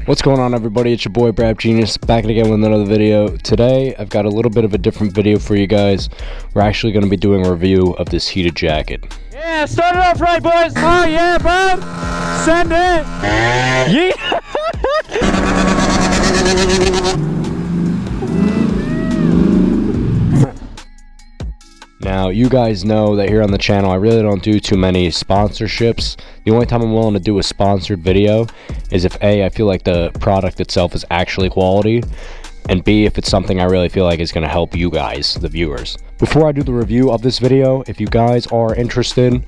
What's going on, everybody? It's your boy Brad Genius, back again with another video. Today I've got a little bit of a different video for you guys. We're actually going to be doing a review of this heated jacket. Yeah, start it off right, boys. Oh yeah, bud. Send it. Yeah. Now, you guys know that here on the channel, I really don't do too many sponsorships. The only time I'm willing to do a sponsored video is if A, I feel like the product itself is actually quality, and B, if it's something I really feel like is going to help you guys, the viewers. Before I do the review of this video, if you guys are interested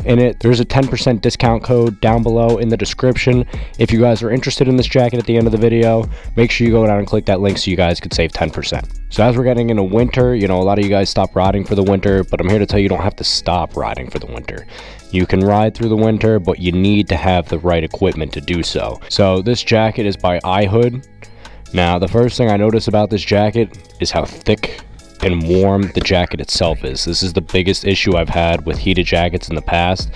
in it, there's a 10% discount code down below in the description. If you guys are interested in this jacket at the end of the video, make sure you go down and click that link so you guys could save 10%. So as we're getting into winter, you know, a lot of you guys stop riding for the winter, but I'm here to tell you, you don't have to stop riding for the winter. You can ride through the winter, but you need to have the right equipment to do so. So this jacket is by IHOOD. Now, the first thing I notice about this jacket is how thick and warm the jacket itself is. This is the biggest issue I've had with heated jackets in the past,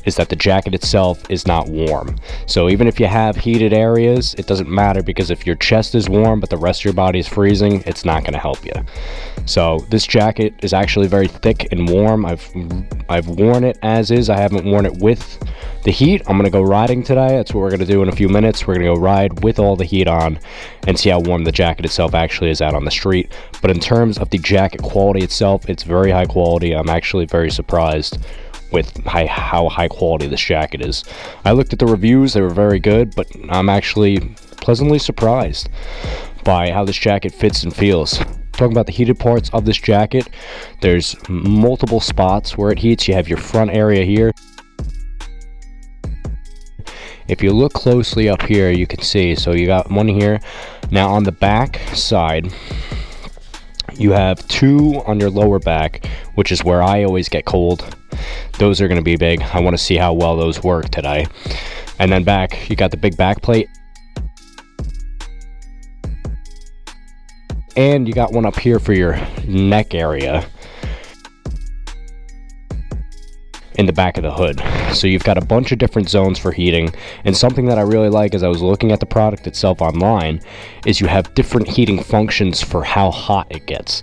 is that the jacket itself is not warm. So even if you have heated areas, it doesn't matter, because if your chest is warm but the rest of your body is freezing, it's not going to help you. So this jacket is actually very thick and warm. I've worn it as is. I haven't worn it with the heat. I'm going to go riding today. That's what we're going to do in a few minutes. We're going to go ride with all the heat on and see how warm the jacket itself actually is out on the street. But in terms of the jacket quality itself, it's very high quality. I'm actually very surprised with how high quality this jacket is. I looked at the reviews, they were very good, but I'm actually pleasantly surprised by how this jacket fits and feels. Talking about the heated parts of this jacket, there's multiple spots where it heats. You have your front area here. If you look closely up here, you can see, so you got one here. Now on the back side, you have two on your lower back, which is where I always get cold. Those are going to be big. I want to see how well those work today. And then back, you got the big back plate. And you got one up here for your neck area in the back of the hood. So you've got a bunch of different zones for heating. And something that I really like as I was looking at the product itself online is you have different heating functions for how hot it gets.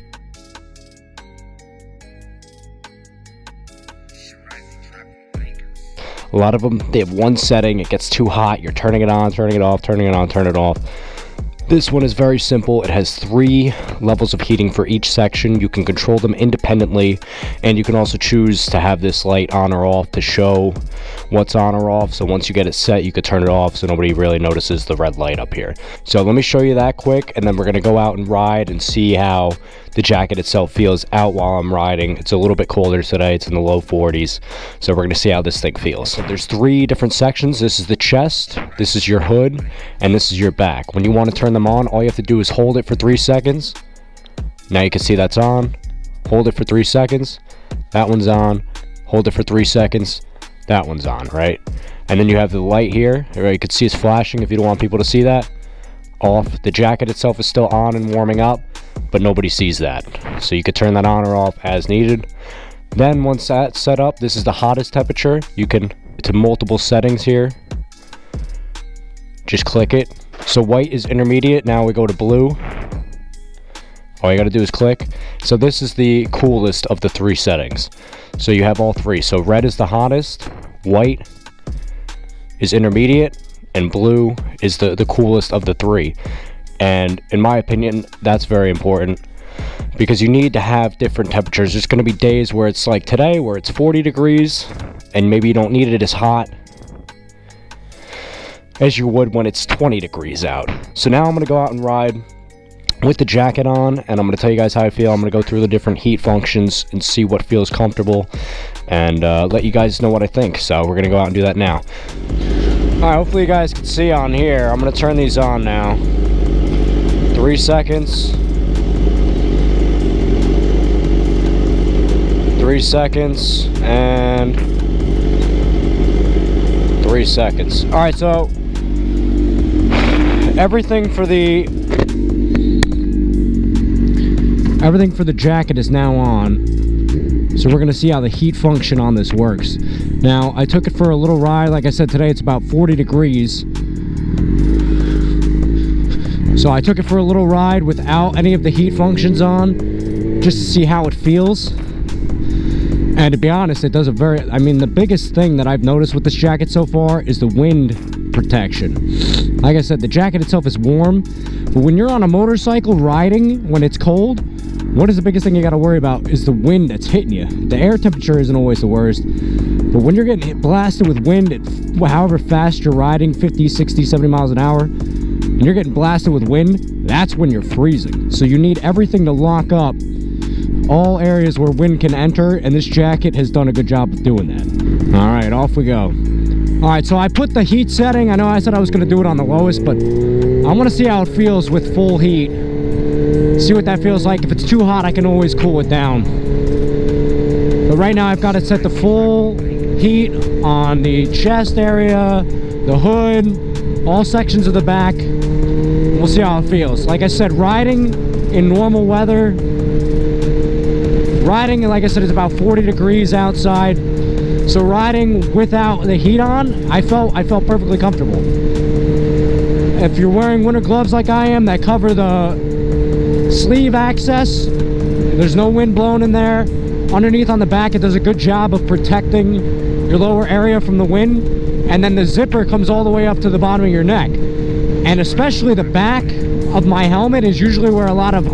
A lot of them, they have one setting. It gets too hot, you're turning it on, turning it off, turning it on, turn it off. This one is very simple. It has 3 levels of heating for each section. You can control them independently, and you can also choose to have this light on or off to show what's on or off. So once you get it set, you could turn it off so nobody really notices the red light up here. So let me show you that quick, and then we're going to go out and ride and see how the jacket itself feels out while I'm riding. It's a little bit colder today. It's in the low 40s. So we're going to see how this thing feels. So there's 3 different sections. This is the chest, this is your hood, and this is your back. When you want to turn them on, all you have to do is hold it for 3 seconds. Now you can see that's on. Hold it for 3 seconds. That one's on. Hold it for 3 seconds. That one's on, right? And then you have the light here. You can see it's flashing if you don't want people to see that. Off. The jacket itself is still on and warming up, but nobody sees that. So you could turn that on or off as needed. Then once that's set up, this is the hottest temperature. You can, to multiple settings here. Just click it. So white is intermediate. Now we go to blue. All you got to do is click. So this is the coolest of the 3 settings. So you have all 3. So red is the hottest, white is intermediate, and blue is the coolest of the 3. And in my opinion, that's very important, because you need to have different temperatures. There's going to be days where it's like today, where it's 40 degrees, and maybe you don't need it as hot as you would when it's 20 degrees out. So now I'm going to go out and ride with the jacket on, and I'm going to tell you guys how I feel. I'm going to go through the different heat functions and see what feels comfortable, and let you guys know what I think. So we're going to go out and do that now. Alright, hopefully you guys can see on here. I'm going to turn these on now. 3 seconds. 3 seconds. And 3 seconds. Alright, so everything for the jacket is now on. So we're going to see how the heat function on this works. Now, I took it for a little ride. Like I said, today it's about 40 degrees. So I took it for a little ride without any of the heat functions on, just to see how it feels. And to be honest, it does a very, I mean, the biggest thing that I've noticed with this jacket so far is the wind protection. Like I said, the jacket itself is warm, but when you're on a motorcycle riding, when it's cold, what is the biggest thing you got to worry about is the wind that's hitting you. The air temperature isn't always the worst, but when you're getting blasted with wind at however fast you're riding, 50, 60, 70 miles an hour, and you're getting blasted with wind, that's when you're freezing. So you need everything to lock up all areas where wind can enter, and this jacket has done a good job of doing that. All right, off we go. All right, so I put the heat setting. I know I said I was going to do it on the lowest, but I want to see how it feels with full heat. See what that feels like. If it's too hot, I can always cool it down. But right now, I've got it set to full heat on the chest area, the hood, all sections of the back. We'll see how it feels. Like I said, riding in normal weather, riding, like I said, it's about 40 degrees outside. So riding without the heat on, I felt perfectly comfortable. If you're wearing winter gloves like I am that cover the sleeve access, there's no wind blowing in there. Underneath on the back, it does a good job of protecting your lower area from the wind. And then the zipper comes all the way up to the bottom of your neck. And especially the back of my helmet is usually where a lot of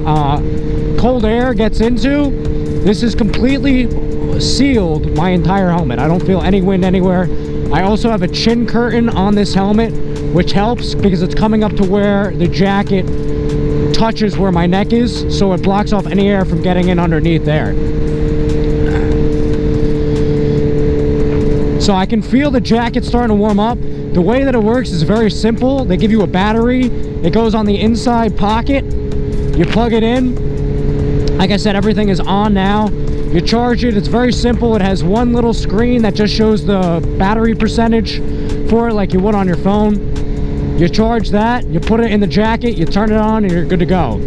cold air gets into. This is completely sealed, my entire helmet. I don't feel any wind anywhere. I also have a chin curtain on this helmet, which helps because it's coming up to where the jacket touches where my neck is, so it blocks off any air from getting in underneath there. So I can feel the jacket starting to warm up. The way that it works is very simple. They give you a battery. It goes on the inside pocket. You plug it in. Like I said, everything is on now. You charge it. It's very simple. It has one little screen that just shows the battery percentage for it, like you would on your phone. You charge that, you put it in the jacket, you turn it on, and you're good to go.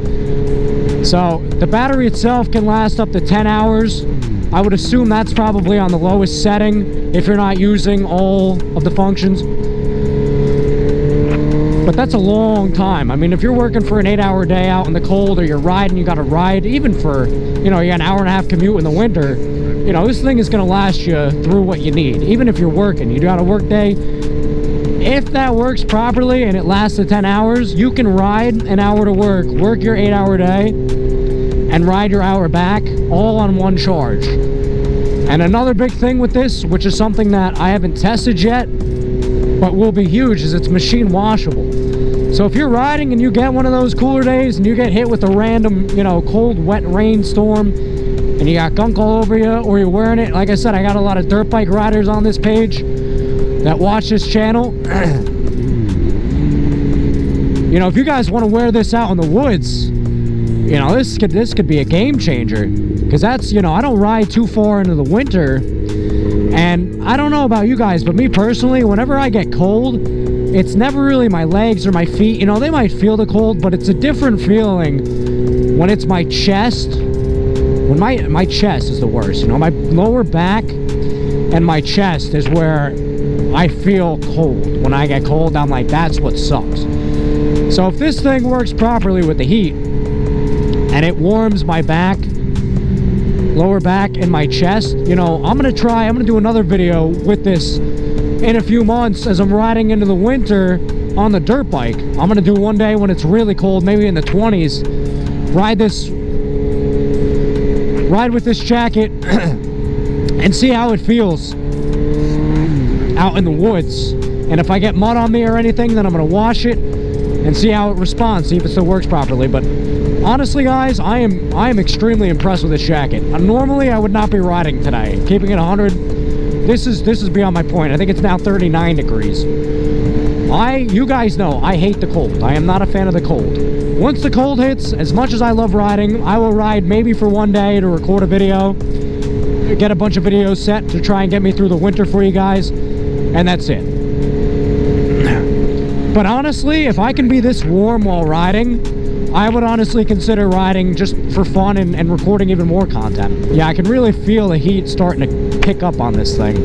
So the battery itself can last up to 10 hours. I would assume that's probably on the lowest setting if you're not using all of the functions. But that's a long time. I mean, if you're working for an 8-hour day out in the cold, or you're riding, you got to ride, even for, you know, you got an hour-and-a-half commute in the winter, you know, this thing is going to last you through what you need. Even if you're working, you got a work day. If that works properly and it lasts the 10 hours, you can ride an hour to work your 8-hour day, and ride your hour back, all on one charge. And another big thing with this, which is something that I haven't tested yet, but will be huge, is it's machine washable. So if you're riding and you get one of those cooler days and you get hit with a random, you know, cold, wet rainstorm, and you got gunk all over you, or you're wearing it, like I said, I got a lot of dirt bike riders on this page that watch this channel. You know, if you guys want to wear this out in the woods, you know, this could be a game changer. Because that's, you know, I don't ride too far into the winter. And I don't know about you guys, but me personally, whenever I get cold, it's never really my legs or my feet. You know, they might feel the cold, but it's a different feeling when it's my chest. When my chest is the worst. You know, my lower back and my chest is where I feel cold. When I get cold, I'm like, that's what sucks. So if this thing works properly with the heat, and it warms my back, lower back, and my chest, you know, I'm gonna do another video with this in a few months as I'm riding into the winter on the dirt bike. I'm gonna do one day when it's really cold, maybe in the 20s, ride with this jacket and see how it feels out in the woods. And if I get mud on me or anything, then I'm gonna wash it and see how it responds, see if it still works properly. But honestly, guys, I am extremely impressed with this jacket. Normally, I would not be riding today. Keeping it 100, this is beyond my point. I think it's now 39 degrees. You guys know, I hate the cold. I am not a fan of the cold. Once the cold hits, as much as I love riding, I will ride maybe for one day to record a video, get a bunch of videos set to try and get me through the winter for you guys, and that's it. But honestly, if I can be this warm while riding, I would honestly consider riding just for fun and recording even more content. Yeah, I can really feel the heat starting to pick up on this thing.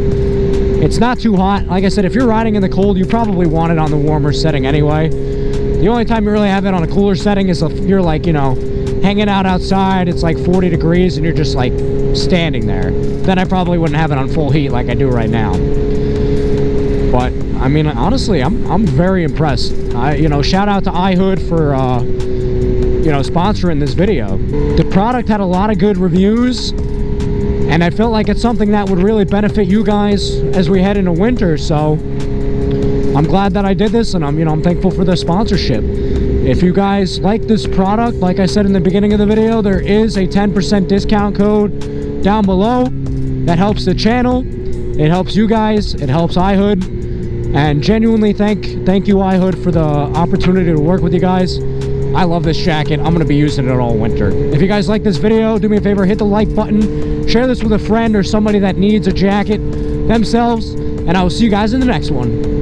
It's not too hot. Like I said, if you're riding in the cold, you probably want it on the warmer setting anyway. The only time you really have it on a cooler setting is if you're like, you know, hanging out outside, it's like 40 degrees and you're just like standing there. Then I probably wouldn't have it on full heat like I do right now. But I mean, honestly, I'm very impressed. You know, shout out to IHOOD for you know, sponsoring this video. The product had a lot of good reviews, and I felt like it's something that would really benefit you guys as we head into winter. So I'm glad that I did this, and I'm thankful for the sponsorship. If you guys like this product, like I said in the beginning of the video, there is a 10% discount code down below. That helps the channel, it helps you guys, it helps IHOOD, and genuinely thank you IHOOD for the opportunity to work with you guys. I love this jacket. I'm going to be using it all winter. If you guys like this video, do me a favor, hit the like button, share this with a friend or somebody that needs a jacket themselves, and I will see you guys in the next one.